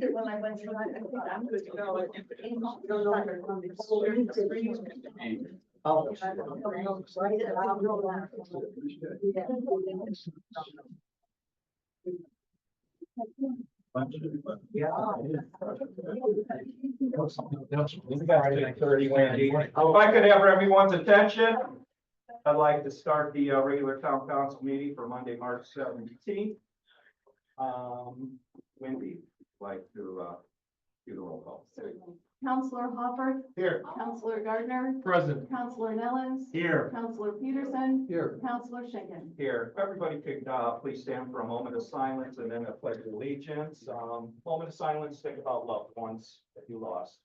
it when I went through. I'm good to go. If I could have everyone's attention, I'd like to start the regular town council meeting for Monday, March 17th. Wendy, like to do the roll call. Councillor Hopper. Here. Councillor Gardner. Present. Councillor Nellens. Here. Councillor Peterson. Here. Councillor Schinkin. Here. Everybody could please stand for a moment of silence and then a pledge of allegiance. Moment of silence, think about loved ones that you lost.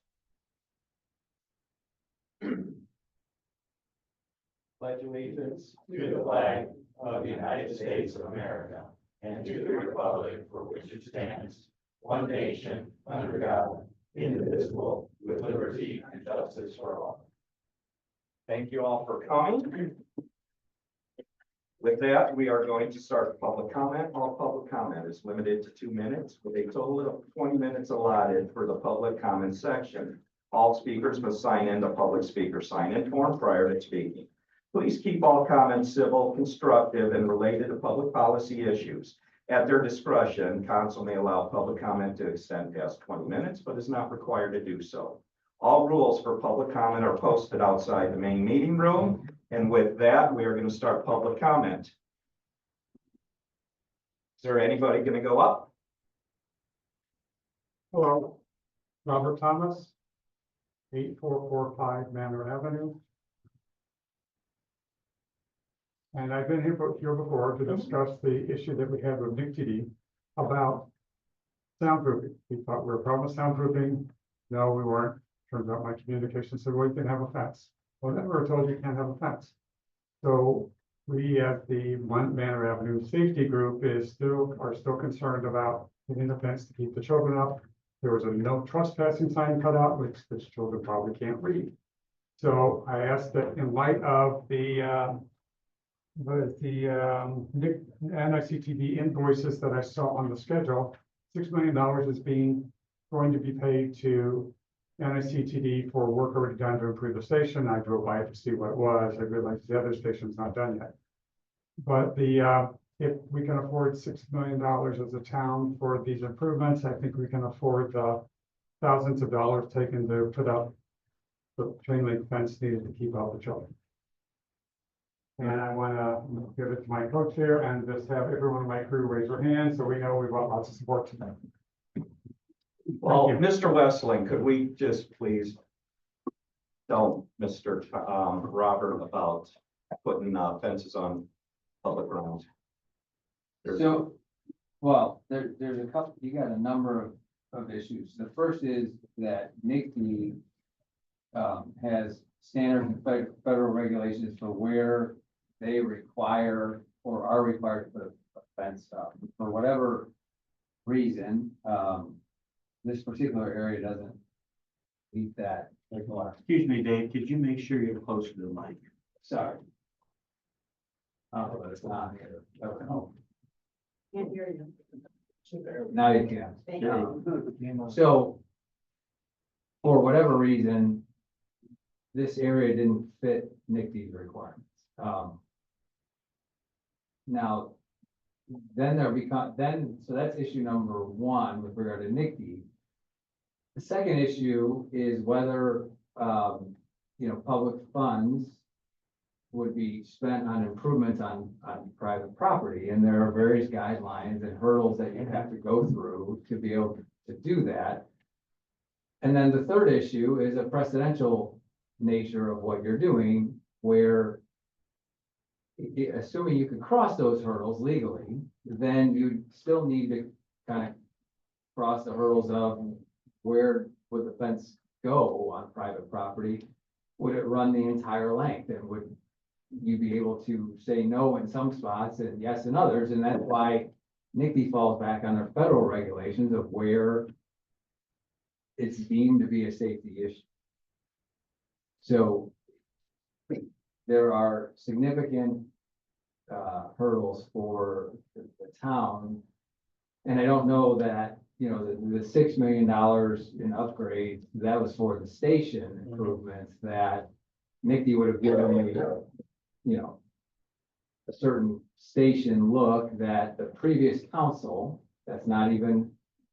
Pledge allegiance to the flag of the United States of America and to the republic for which it stands, one nation, under God, indivisible, with liberty and justice for all. Thank you all for coming. With that, we are going to start public comment. All public comment is limited to 2 minutes with a total of 20 minutes allotted for the public comment section. All speakers must sign in the public speaker sign-in form prior to speaking. Please keep all comments civil, constructive, and related to public policy issues. At their discretion, council may allow public comment to extend past 20 minutes, but is not required to do so. All rules for public comment are posted outside the main meeting room. And with that, we are going to start public comment. Is there anybody going to go up? Hello, Robert Thomas, 8445 Manor Avenue. And I've been here before to discuss the issue that we had with Nick TD about soundproofing. We thought we were problem with soundproofing. No, we weren't. Turns out my communication said, well, you can have a fence. Well, then we were told you can't have a fence. So we at the Manor Avenue Safety Group are still concerned about getting the fence to keep the children up. There was a no trespassing sign cut out, which the children probably can't read. So I asked that in light of the NICTV invoices that I saw on the schedule, $6 million is going to be paid to NICTD for work already done to improve the station. I drove by to see what it was. I realized the other station's not done yet. But if we can afford $6 million as a town for these improvements, I think we can afford the thousands of dollars taken to put up the chain link fence needed to keep out the children. And I want to give it to my co-chair and just have everyone in my crew raise their hands so we know we've got lots of support tonight. Well, Mr. Westling, could we just please tell Mr. Robert about putting fences on public grounds? So, well, there's a couple, you got a number of issues. The first is that NICTD has standard and federal regulations for where they require or are required to put a fence up. For whatever reason, this particular area doesn't meet that. Excuse me, Dave, could you make sure you're close to the mic? Sorry. Oh, but it's not here. Okay. Can't hear you. Now you can. Thank you. So, for whatever reason, this area didn't fit NICTD's requirements. Now, then so that's issue number one with regard to NICTD. The second issue is whether, public funds would be spent on improvements on private property. And there are various guidelines and hurdles that you have to go through to be able to do that. And then the third issue is a precedential nature of what you're doing, where assuming you can cross those hurdles legally, then you still need to kind of cross the hurdles of where would the fence go on private property? Would it run the entire length, and would you be able to say no in some spots and yes in others? And that's why NICTD falls back under federal regulations of where it's deemed to be a safety issue. So there are significant hurdles for the town. And I don't know that you know, the $6 million in upgrades, that was for the station improvements that Nikki would have given me, you know, a certain station look that the previous council, that's not even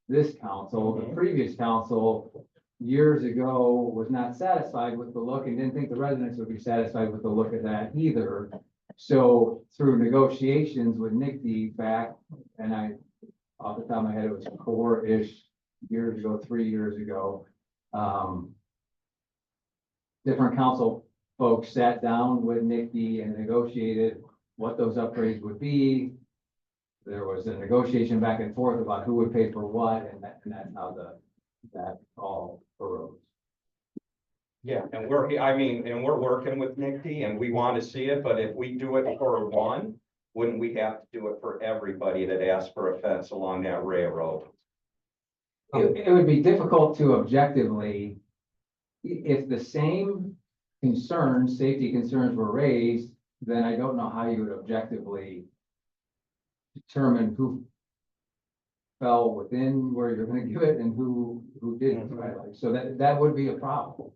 this council, the previous council years ago was not satisfied with the look and didn't think the residents would be satisfied with the look of that either. So through negotiations with Nikki back, and I, off the top of my head, it was 4-ish years ago, 3 years ago. Different council folks sat down with Nikki and negotiated what those upgrades would be. There was a negotiation back and forth about who would pay for what, and that's how that all arose. Yeah, and we're working with Nikki and we want to see it, but if we do it for one, wouldn't we have to do it for everybody that asks for a fence along that railroad? It would be difficult to objectively, if the same concerns, safety concerns were raised, then I don't know how you would objectively determine who fell within where you're gonna give it and who didn't, right? Like, so that would be a problem.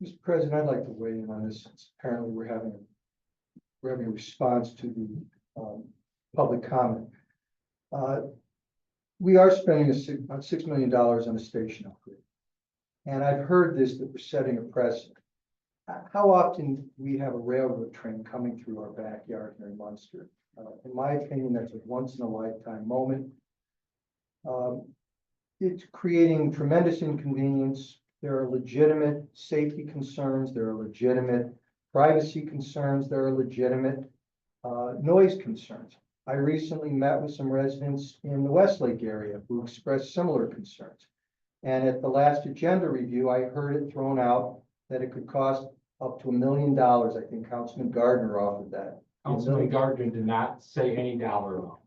Mr. President, I'd like to weigh in on this, since apparently we're having a response to the public comment. We are spending about $6 million on a station upgrade. And I've heard this, that we're setting a precedent. How often we have a railroad train coming through our backyard here in Munster? In my opinion, that's a once in a lifetime moment. It's creating tremendous inconvenience. There are legitimate safety concerns. There are legitimate privacy concerns. There are legitimate noise concerns. I recently met with some residents in the Westlake area who expressed similar concerns. And at the last agenda review, I heard it thrown out that it could cost up to $1 million. I think Councilman Gardner offered that. Councilman Gardner did not say any dollar amount.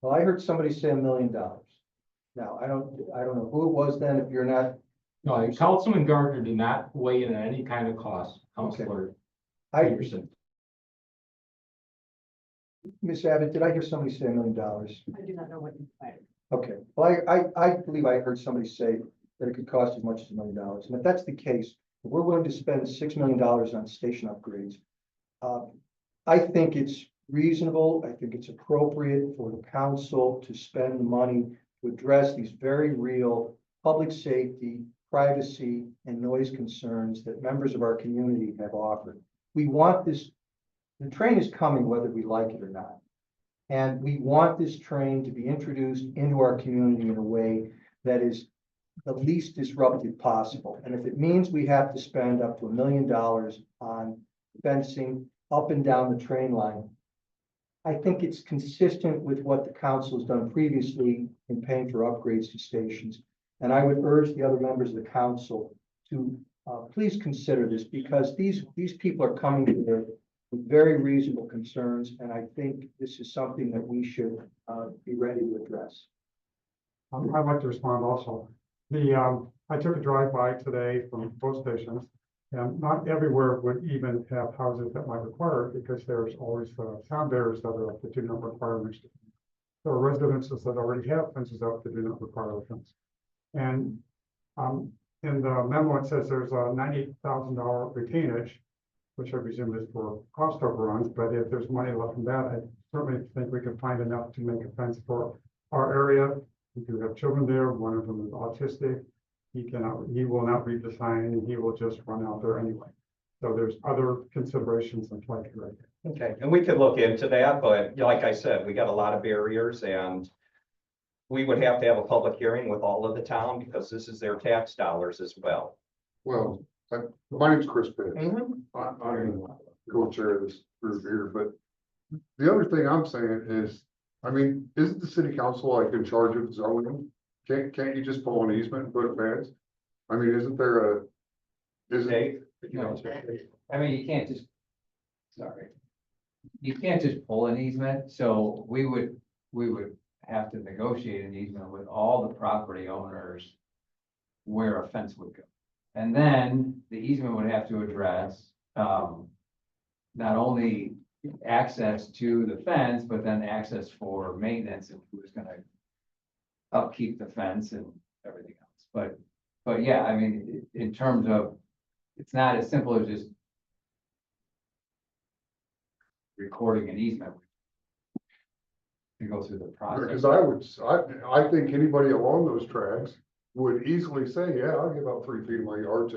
Well, I heard somebody say $1 million. Now, I don't know who it was then, if you're not. No, Councilman Gardner did not weigh in on any kind of cost, Councilor Peterson. Ms. Abbott, did I hear somebody say $1 million? I do not know what you said. Okay, well, I believe I heard somebody say that it could cost as much as $1 million. And if that's the case, if we're willing to spend $6 million on station upgrades, I think it's reasonable. I think it's appropriate for the council to spend the money to address these very real public safety, privacy, and noise concerns that members of our community have offered. We want this, the train is coming whether we like it or not. And we want this train to be introduced into our community in a way that is the least disruptive possible. And if it means we have to spend up to $1 million on fencing up and down the train line, I think it's consistent with what the council has done previously in paying for upgrades to stations. And I would urge the other members of the council to please consider this, because these people are coming here with very reasonable concerns, and I think this is something that we should be ready to address. I'd like to respond also. I took a drive-by today from both stations, and not everywhere would even have houses that might require it, because there's always sound barriers that are up that do not require next to them. There are residences that already have fences up that do not require a fence. And in the memo, it says there's a $98,000 retainage, which I presume is for cost overruns, but if there's money left from that, I certainly think we can find enough to make a fence for our area. We do have children there. One of them is autistic. He will not read the sign, and he will just run out there anyway. So there's other considerations in play right there. Okay, and we could look into that, but like I said, we got a lot of barriers, and we would have to have a public hearing with all of the town, because this is their tax dollars as well. Well, my name's Chris Pitts. I'm co-chair of this group here, but the other thing I'm saying is, I mean, isn't the city council like in charge of zoning? Can't you just pull an easement and put a fence? I mean, isn't there Dave? I mean, you can't just pull an easement, so we would have to negotiate an easement with all the property owners where a fence would go. And then the easement would have to address, not only access to the fence, but then access for maintenance and who's gonna upkeep the fence and everything else. But yeah, I mean, in terms of, it's not as simple as just recording an easement to go through the process. Because I think anybody along those tracks would easily say, yeah, I'll give up 3 feet of my yard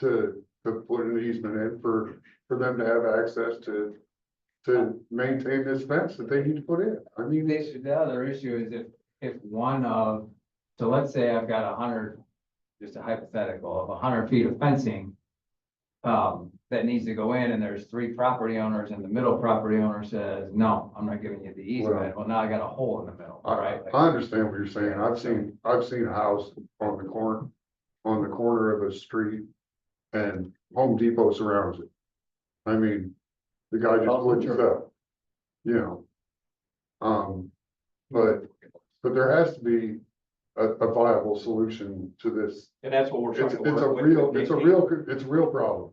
to put an easement in for them to have access to maintain this fence that they need to put in. I mean, The other issue is if one of, so let's say I've got 100, just a hypothetical of 100 feet of fencing. That needs to go in and there's 3 property owners and the middle property owner says, no, I'm not giving you the easement. Well, now I got a hole in the middle, right? I understand what you're saying. I've seen a house on the corner of a street and Home Depot surrounds it. I mean, the guy just puts it up, you know. But there has to be a viable solution to this. And that's what we're trying It's to a work with. real, it's a real problem.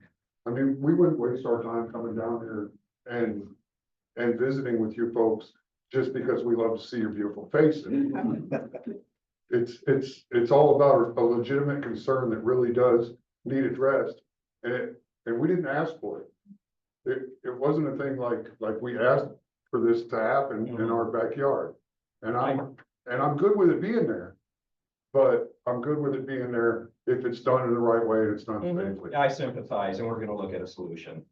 I mean, we wouldn't waste our time coming down here and visiting with you folks just because we love to see your beautiful faces. It's all about a legitimate concern that really does need addressed, and we didn't ask for it. It wasn't a thing like we asked for this to happen in our backyard. And I'm good with it being there, but I'm good with it being there if it's done in the right way and it's done safely. I sympathize, and we're gonna look at a solution.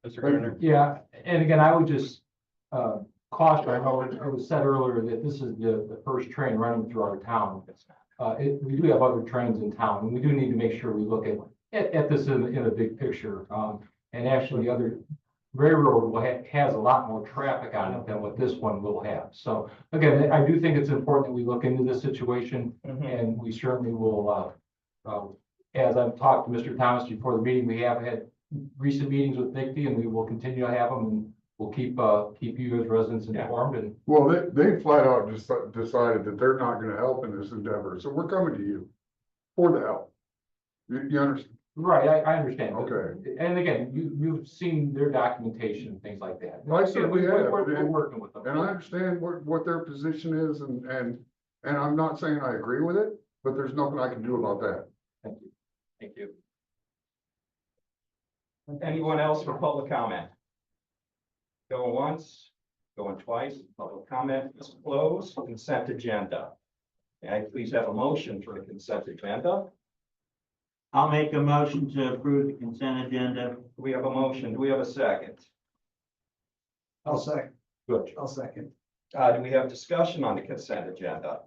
Mr. Gardner? Yeah, and again, I would just, caution, I know it was said earlier that this is the first train running through our town. We do have other trains in town, and we do need to make sure we look at this in a big picture. And actually, the other railroad has a lot more traffic on it than what this one will have. So again, I do think it's important that we look into this situation, and we certainly will, as I've talked to Mr. Thomas before the meeting, we have had recent meetings with NICD, and we will continue to have them, and we'll keep you as residents informed. And Well, they flat out just decided that they're not gonna help in this endeavor, so we're coming to you for the help. You understand? right, I understand. Okay. And again, you've seen their documentation and things like that. I certainly have. We're working with them. And I understand what their position is, and I'm not saying I agree with it, but there's nothing I can do about that. Thank you. Thank you. Anyone else for public comment? Going once, going twice, public comment is closed, consent agenda. May I please have a motion for the consent agenda? I'll make a motion to approve the consent agenda. We have a motion. Do we have a second? I'll second. Good. I'll second. Do we have discussion on the consent agenda?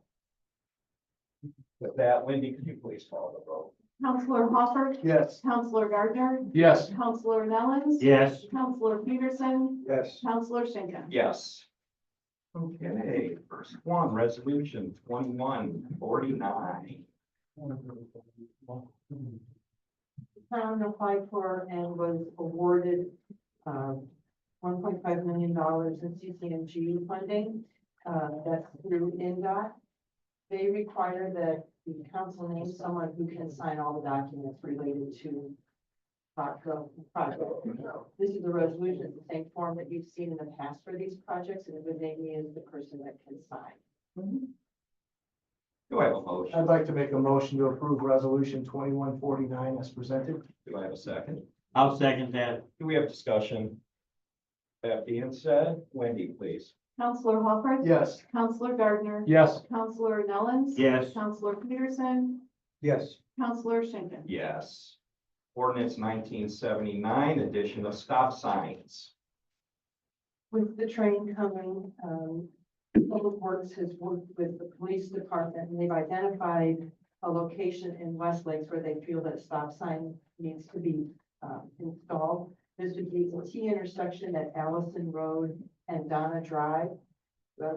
With that, Wendy, could you please call the roll? Counselor Hopper. Yes. Counselor Gardner. Yes. Counselor Nellens. Yes. Counselor Peterson. Yes. Counselor Schinkin. Yes. Okay, first one, resolution 2149. The town applied for and was awarded $1.5 million in CCNG funding. That's through NDOT. They require that the council name someone who can sign all the documents related to the project. This is a resolution, the same form that you've seen in the past for these projects, and it would name me as the person that can sign. Do I have a motion? I'd like to make a motion to approve resolution 2149 as presented. Do I have a second? I'll second that. Do we have discussion? That being said, Wendy, please. Counselor Hopper. Yes. Counselor Gardner. Yes. Counselor Nellens. Yes. Counselor Peterson. Yes. Counselor Schinkin. Yes. Ordinance 1979, addition of stop signs. With the train coming, Public Works has worked with the police department, and they've identified a location in West Lakes where they feel that a stop sign needs to be installed. This would be a T intersection at Allison Road and Donna Drive.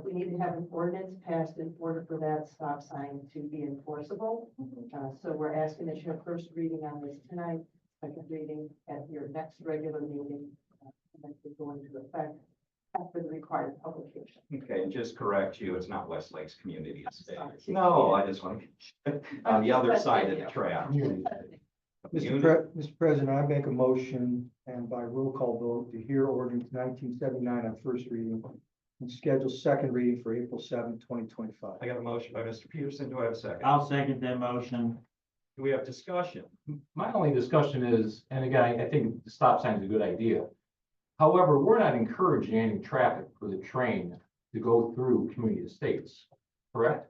We need to have an ordinance passed in order for that stop sign to be enforceable. So we're asking that you have first reading on this tonight, second reading at your next regular meeting, and then to go into effect after the required publication. Okay, and just correct you, it's not West Lakes Community Estate. sorry. No, I just want to, on the other side of the track. Mr. President, I make a motion and by roll call vote to hear ordinance 1979 on first reading and schedule second reading for April 7th, 2025. I got a motion by Mr. Peterson. Do I have a second? I'll second that motion. Do we have discussion? My only discussion is, and again, I think the stop sign is a good idea. However, we're not encouraging any traffic for the train to go through community estates, correct?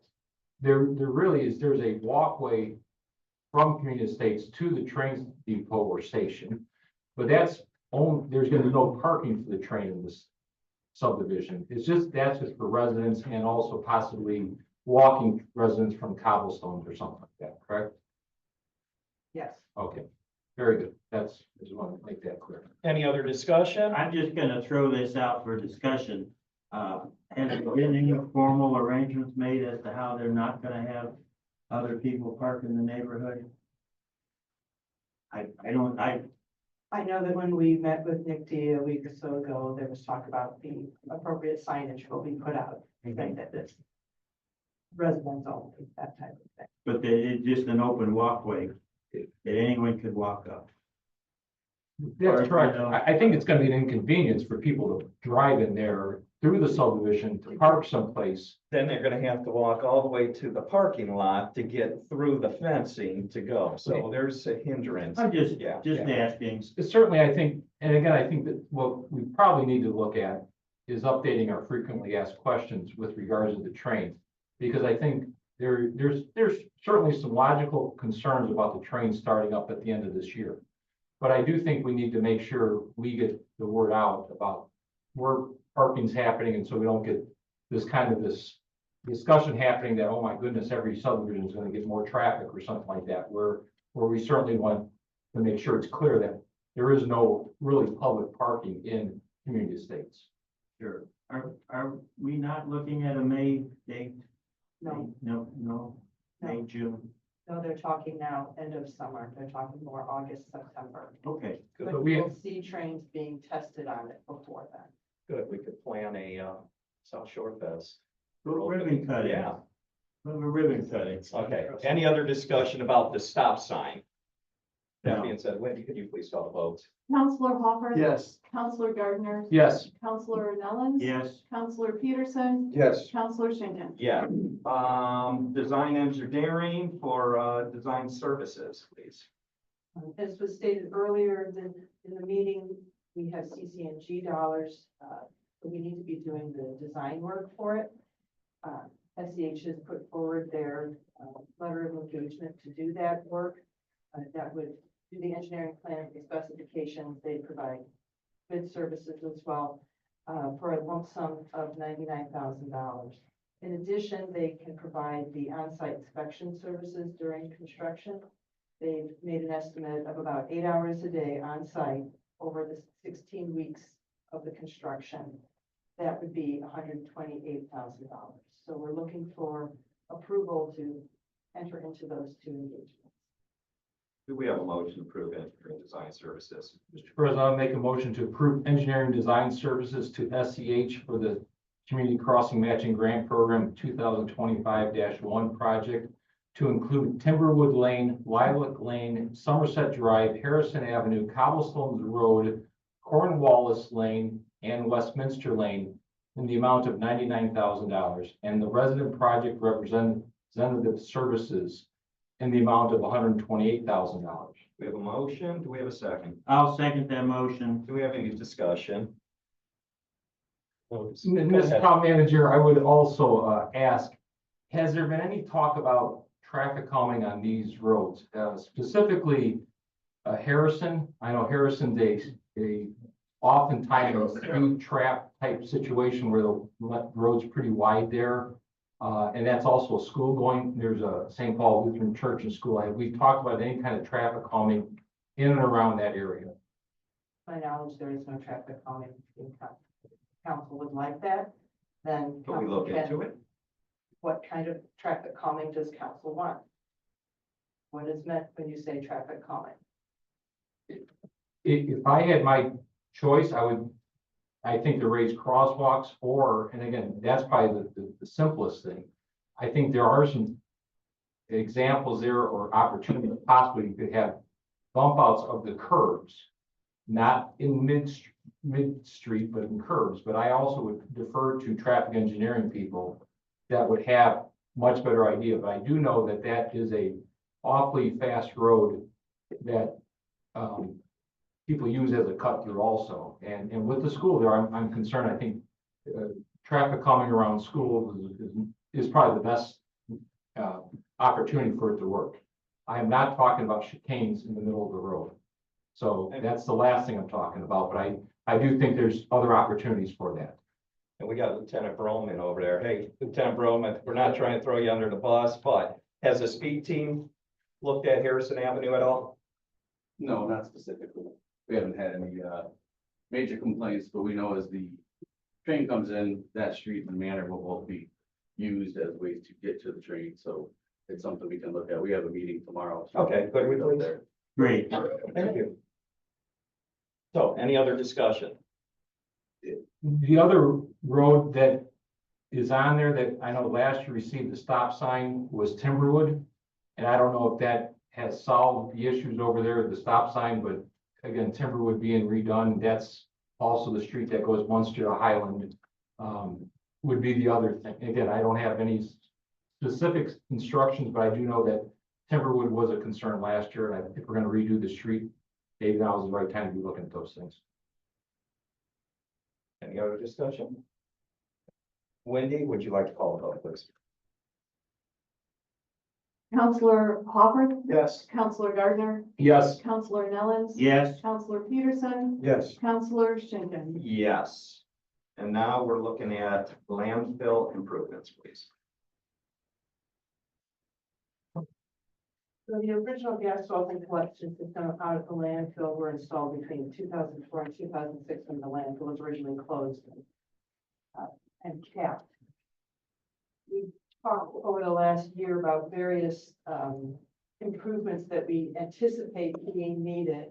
There really is, there's a walkway from community estates to the train depot or station. But that's only, there's gonna be no parking for the train in this subdivision. It's just, that's just for residents and also possibly walking residents from cobblestones or something like that, correct? Yes. Okay, very good. That's, just want to make that clear. Any other discussion? I'm just gonna throw this out for discussion. Has there been any formal arrangements made as to how they're not gonna have other people park in the neighborhood? I I know that when we met with Nick D a week or so ago, there was talk about the appropriate signage will be put out, saying that it's residents only, that type of thing. but it's just an open walkway that anyone could walk up. That's correct. you know. I think it's gonna be an inconvenience for people to drive in there through the subdivision to park someplace. Then they're gonna have to walk all the way to the parking lot to get through the fencing to go. So there's a hindrance. I'm just Yeah. asking. Certainly, I think, and again, I think that what we probably need to look at is updating our frequently asked questions with regards to the train. Because I think there's certainly some logical concerns about the train starting up at the end of this year. But I do think we need to make sure we get the word out about where parking's happening, and so we don't get this discussion happening that, oh my goodness, every subdivision is gonna get more traffic or something like that, where we certainly want to make sure it's clear that there is no really public parking in community estates. Sure. Are we not looking at a May date? No, No, May, June. no, they're talking now, end of summer, they're talking more August, September. Okay, But But we, we'll see trains being tested on it before then. Good, we could plan a, South Shore Fest. ribbon cutting. Yeah, Ribbon cutting. okay. Any other discussion about the stop sign? That No. being said, Wendy, could you please call the vote? Counselor Hopper. Yes. Counselor Gardner. yes, Counselor Nellens. Yes, Counselor Peterson. Yes. Counselor Schinkin. Yeah. Design engineering for, design services, please. As was stated earlier in the meeting, we have CC&G dollars, but we need to be doing the design work for it. SEH has put forward their letter of engagement to do that work. That would do the engineering plan, the specifications, they provide bid services as well, for a lump sum of $99,000. In addition, they can provide the on-site inspection services during construction. They've made an estimate of about 8 hours a day on site over the 16 weeks of the construction. That would be $128,000. So we're looking for approval to enter into those two engagements. Do we have a motion to approve engineering design services? Mr. President, I'll make a motion to approve engineering design services to SEH for the Community Crossing Matching Grant Program 2025-1 project to include Timberwood Lane, Lilac Lane, Somerset Drive, Harrison Avenue, Cobblestones Road, Cornwallis Lane, and Westminster Lane in the amount of $99,000, and the resident project representative services in the amount of $128,000. We have a motion. Do we have a second? I'll second that motion. Do we have any discussion? Mr. Town Manager, I would also ask, has there been any talk about traffic calming on these roads? Specifically, Harrison, I know Harrison's a oftentimes a speed trap type situation where the road's pretty wide there. And that's also a school going, there's a St. Paul Lutheran Church and school. Have we talked about any kind of traffic calming in and around that area? To my knowledge, there is no traffic calming. If council would like that, then. Can we look into it? What kind of traffic calming does council want? What is meant when you say traffic calming? If I had my choice, I think to raise crosswalks or, and again, that's probably the simplest thing. I think there are some examples there or opportunities possibly you could have bump outs of the curbs, not in mid-street, but in curves, but I also would defer to traffic engineering people that would have much better idea, but I do know that that is a awfully fast road that, people use as a cut through also, and with the school there, I'm concerned, I think, traffic coming around schools is probably the best, opportunity for it to work. I am not talking about chicanes in the middle of the road. So that's the last thing I'm talking about, but I do think there's other opportunities for that. And we got Lieutenant Broman over there. Hey, Lieutenant Broman, we're not trying to throw you under the bus, but has the speed team looked at Harrison Avenue at all? No, not specifically. We haven't had any, major complaints, but we know as the train comes in, that street and Manor will both be used as ways to get to the train, so it's something we can look at. We have a meeting tomorrow. so- Okay, could we please? Great. Thank you. So any other discussion? The other road that is on there that I know last year received the stop sign was Timberwood. And I don't know if that has solved the issues over there at the stop sign, but again, Timberwood being redone, that's also the street that goes Munster to Highland. Would be the other thing. Again, I don't have any specific instructions, but I do know that Timberwood was a concern last year. And I think we're gonna redo the street. Maybe now is the right time to be looking at those things. Any other discussion? Wendy, would you like to call the vote, please? Counselor Hopper, Yes. Counselor Gardner, Yes. Counselor Nellens. Yes. Counselor Peterson, Yes. Counselor Schinkin. Yes. And now we're looking at landfill improvements, please. So the original gas salt and collection system out at the landfill were installed between 2004 and 2006 when the landfill was originally closed and capped. We talked over the last year about various improvements that we anticipate being needed.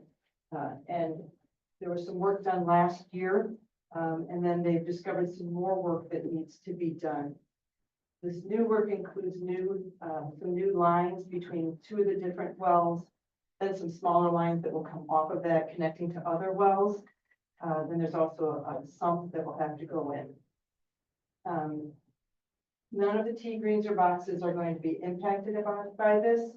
And there was some work done last year, and then they've discovered some more work that needs to be done. This new work includes some new lines between two of the different wells, then some smaller lines that will come off of that connecting to other wells. Then there's also a sump that will have to go in. None of the T greens or boxes are going to be impacted by this,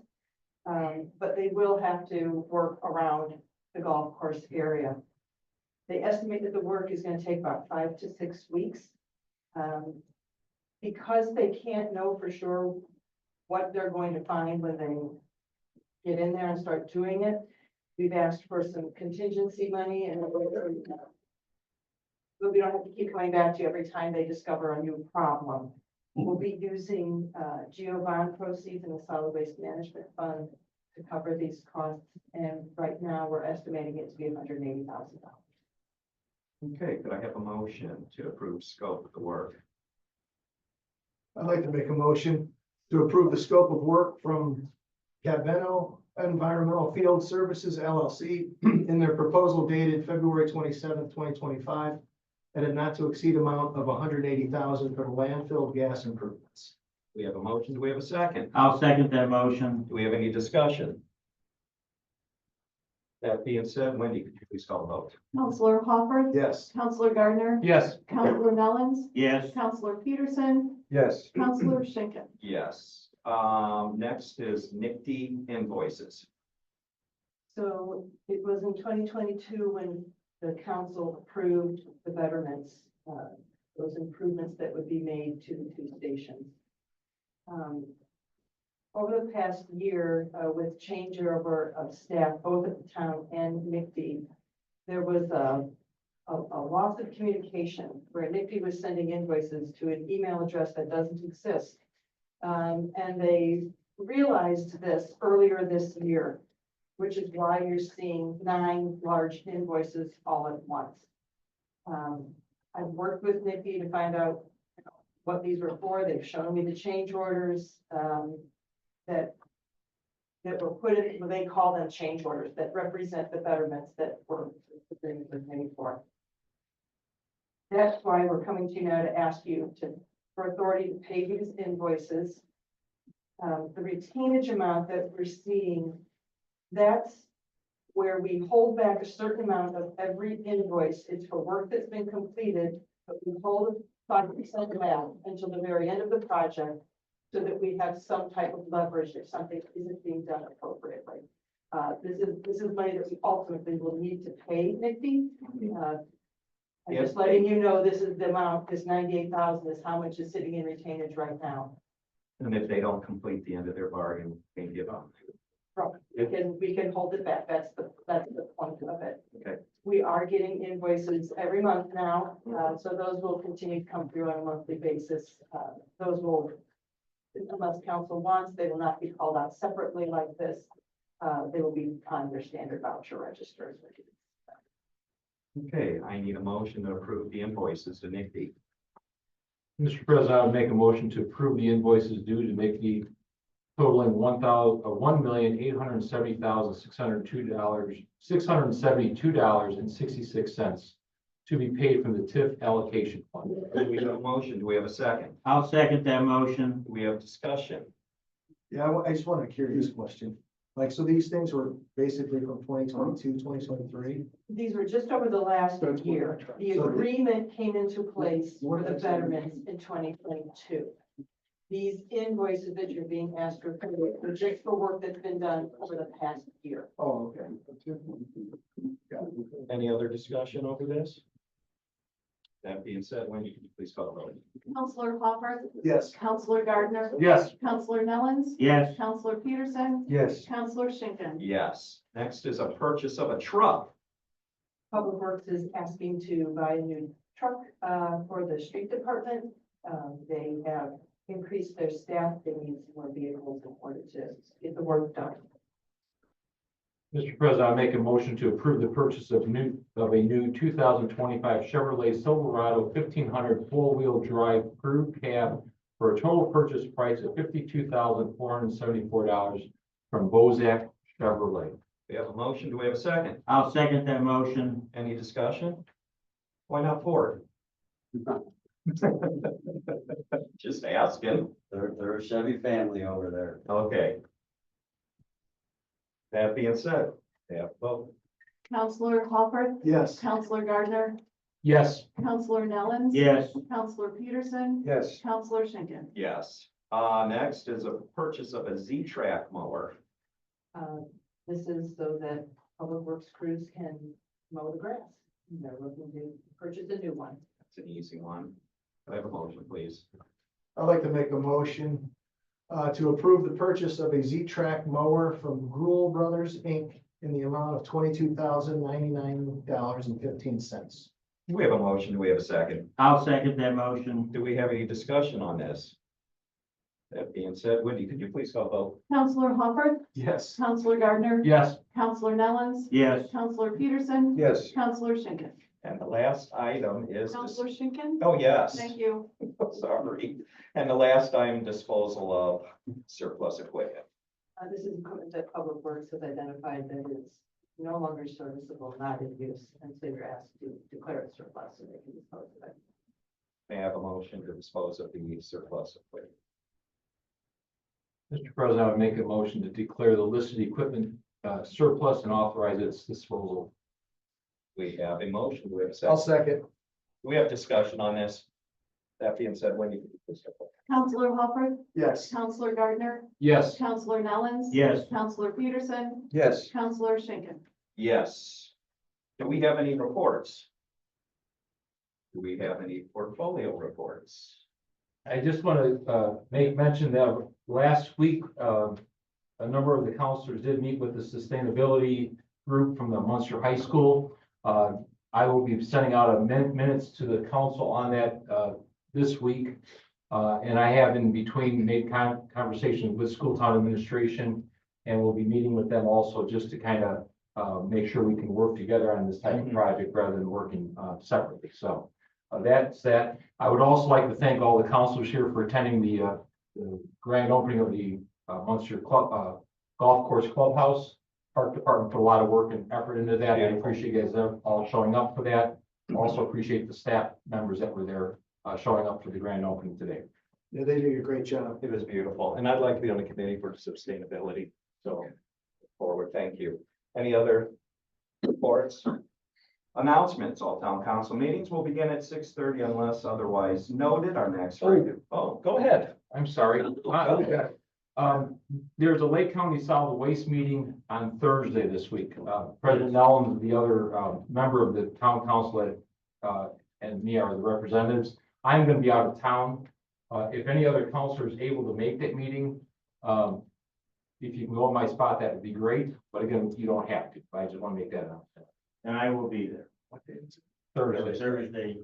but they will have to work around the golf course area. They estimate that the work is going to take about 5 to 6 weeks. Because they can't know for sure what they're going to find when they get in there and start doing it, we've asked for some contingency money and but we don't have to keep coming back to you every time they discover a new problem. We'll be using GEO bond proceeds in the solid waste management fund to cover these costs. And right now we're estimating it to be $180,000. Okay, could I have a motion to approve scope of the work? I'd like to make a motion to approve the scope of work from Cabeno Environmental Field Services LLC in their proposal dated February 27th, 2025, at a not to exceed amount of $180,000 for the landfill gas improvements. We have a motion. Do we have a second? I'll second that motion. Do we have any discussion? That being said, Wendy, could you please call the vote? Counselor Hopper. Yes. Counselor Gardner. Yes. Counselor Nellens. Yes. Counselor Peterson, Yes. Counselor Schinkin. Yes. Next is NICD invoices. So it was in 2022 when the council approved the betterments, those improvements that would be made to the two stations. Over the past year, with changeover of staff, both at the town and NICD, there was a loss of communication where NICD was sending invoices to an email address that doesn't exist. And they realized this earlier this year, which is why you're seeing 9 large invoices all at once. I've worked with NICD to find out what these were for. They've shown me the change orders that were put in, well, they call them change orders that represent the betterments that were made for. That's why we're coming to you now to ask you for authority to pay these invoices. The retainage amount that we're seeing, that's where we hold back a certain amount of every invoice. It's for work that's been completed, but we hold 5% of that until the very end of the project so that we have some type of leverage if something isn't being done appropriately. This is money that we ultimately will need to pay NICD. I'm just letting you know, this is the amount, this 98,000 is how much is sitting in retainage right now. And if they don't complete the end of their bargain, they can give up. We can hold it back. That's the point of it. Okay. We are getting invoices every month now, so those will continue to come through on a monthly basis. Those will, unless council wants, they will not be called out separately like this. They will be on their standard voucher registers. Okay, I need a motion to approve the invoices to NICD. Mr. President, I would make a motion to approve the invoices due to NICD totaling $1,180,672.66 to be paid from the TIF allocation fund. Do we have a motion? Do we have a second? I'll second that motion. Do we have discussion? Yeah, I just want a curious question. Like, so these things were basically from 2022, 2023? These were just over the last That's what year. I'm trying- The So- agreement came into place for the veterans in 2022. These invoices that you're being asked for are just for work that's been done over the past year. Oh, okay. Any other discussion over this? That being said, Wendy, can you please call the roll? Counselor Hopper, Yes. Counselor Gardner, Yes. Counselor Nellens, Yes, Counselor Peterson, Yes. Counselor Schinkin. Yes. Next is a purchase of a truck. Public Works is asking to buy a new truck, for the street department. They have increased their staff. They need some more vehicles in order to get the work done. Mr. President, I make a motion to approve the purchase of a new 2025 Chevrolet Silverado 1500 four-wheel drive crew cab for a total purchase price of $52,474 from Bozak Chevrolet. We have a motion. Do we have a second? I'll second that motion. Any discussion? Why not Ford? Just asking. They're a Chevy family over there. Okay. That being said, they have vote. Counselor Hopper, Yes. Counselor Gardner, Yes. Counselor Nellens. Yes, Counselor Peterson, Yes. Counselor Schinkin. Yes. Next is a purchase of a Z-Track mower. This is so that Public Works crews can mow the grass. They're looking to purchase a new one. That's an easy one. Can I have a motion, please? I'd like to make a motion to approve the purchase of a Z-Track mower from Gruel Brothers, Inc. in the amount of $22,099.15. We have a motion. Do we have a second? I'll second that motion. Do we have any discussion on this? That being said, Wendy, could you please call vote? Counselor Hopper, Yes. Counselor Gardner, Yes. Counselor Nellens, Yes, Counselor Peterson, Yes. Counselor Schinkin. And the last item is, Counselor Schinkin. oh, yes. Thank you. Sorry. And the last item, disposal of surplus equipment. This is equipment that Public Works has identified that is no longer serviceable, not in use, and so you're asked to declare it surplus so they can dispose of it. May I have a motion to dispose of the surplus equipment? Mr. President, I would make a motion to declare the listed equipment surplus and authorize its disposal. We have a motion. Do we have a I'll second? second. Do we have discussion on this? That being said, Wendy, could you please call vote? Counselor Hopper, Yes. Counselor Gardner, Yes. Counselor Nellens. yes, Counselor Peterson, Yes. Counselor Schinkin. Yes. Do we have any reports? Do we have any portfolio reports? I just want to make mention that last week, a number of the counselors did meet with the sustainability group from the Munster High School. I will be sending out minutes to the council on that this week. And I have in between made conversations with school town administration, and we'll be meeting with them also just to kind of make sure we can work together on this type of project rather than working separately. So that's that. I would also like to thank all the counselors here for attending the grand opening of the Munster Golf Course Clubhouse. Park Department put a lot of work and effort into that. I appreciate you guys all showing up for that. Also appreciate the staff members that were there showing up for the grand opening today. Yeah, they did a great job. It was beautiful, and I'd like to be on the committee for sustainability, so forward, thank you. Any other Reports. Announcements, all town council meetings will begin at 6:30 unless otherwise noted. Our next. Go ahead. I'm sorry. There's a Lake County Solid Waste meeting on Thursday this week. President Nellens, the other, member of the town council, and me are the representatives. I'm gonna be out of town. If any other counselor is able to make that meeting, if you can go in my spot, that would be great. But again, you don't have to. I just want to make that announcement. And I will be there. Thursday. Thursday,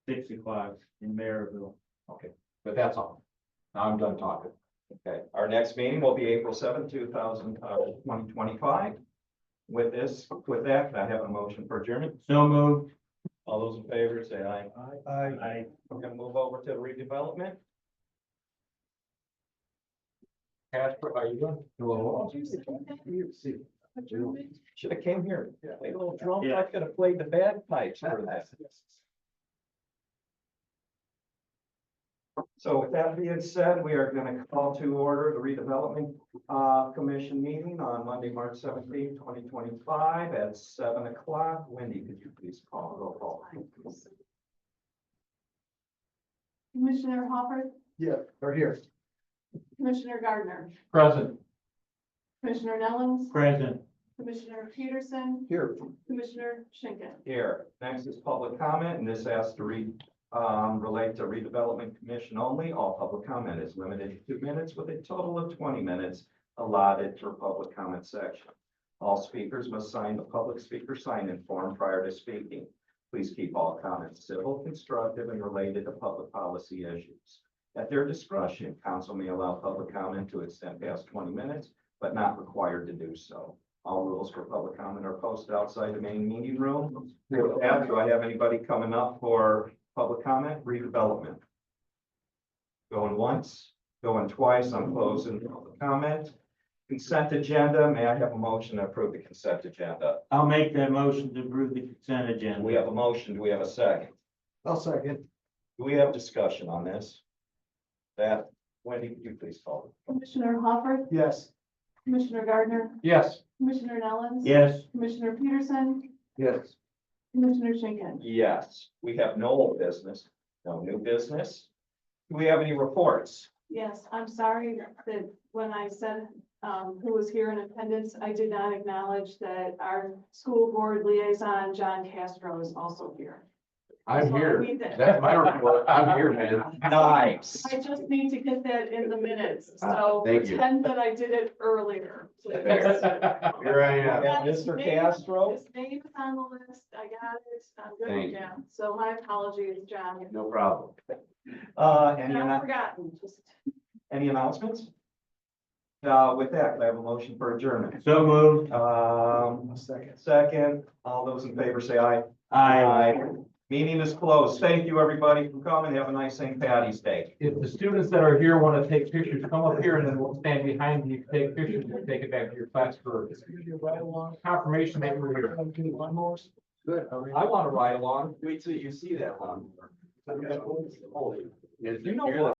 6 o'clock in Maryville. Okay, but that's all. Now I'm done talking. Okay, our next meeting will be April 7th, 2025. With that, can I have a motion for adjournment? So moved. All those in favor, say aye. I We're gonna move over to redevelopment. Casper, are you done? Hello. Should have came here, played a little drum, Yeah. I could have played the bagpipes for that. So with that being said, we are gonna call to order the redevelopment, commission meeting on Monday, March 17th, 2025 at 7 o'clock. Wendy, could you please call roll call? Commissioner Hopper, Yeah, they're here. Commissioner Gardner, Present. Commissioner Nellens, present. Commissioner Peterson, Here. Commissioner Schinkin. Here, next is public comment, and this has to relate to redevelopment commission only. All public comment is limited to 2 minutes with a total of 20 minutes allotted for public comment section. All speakers must sign the public speaker sign-in form prior to speaking. Please keep all comments civil, constructive, and related to public policy issues. At their discretion, council may allow public comment to extend past 20 minutes, but not required to do so. All rules for public comment are posted outside the main meeting room. With that, do I have anybody coming up for public comment, redevelopment? Going once, going twice, I'm closing public comment. Consent agenda, may I have a motion to approve the consent agenda? I'll make that motion to approve the consent agenda. We have a motion, do we have a second? I'll second. Do we have discussion on this? That, Wendy, could you please call? Commissioner Hopper, Yes. Commissioner Gardner, Yes. Commissioner Nellens. Yes, Commissioner Peterson, Yes. Commissioner Schinkin. Yes, we have no old business, no new business. Do we have any reports? Yes, I'm sorry that when I said, who was here in attendance, I did not acknowledge that our school board liaison, John Castro, is also here. I'm So I here. need that- That's my report. I'm here, man. Nice. I just need to get that in the minutes, so Thank you. pretend that I did it earlier. please. Here I am. Yeah, Mr. Castro? His name is on the list, I got it, I'm good Thank with you. that, so my apologies, John. No problem. Not forgotten, just. Any announcements? With that, can I have a motion for adjournment? so moved. Second, all those in favor say aye. Aye. Meeting is closed. Thank you, everybody, for coming. Have a nice St. Patty's Day. If the students that are here want to take pictures, come up here and then we'll stand behind you, take pictures and take it back to your class for confirmation that you're here. Good. I want to ride along. Wait till you see that one. You know what?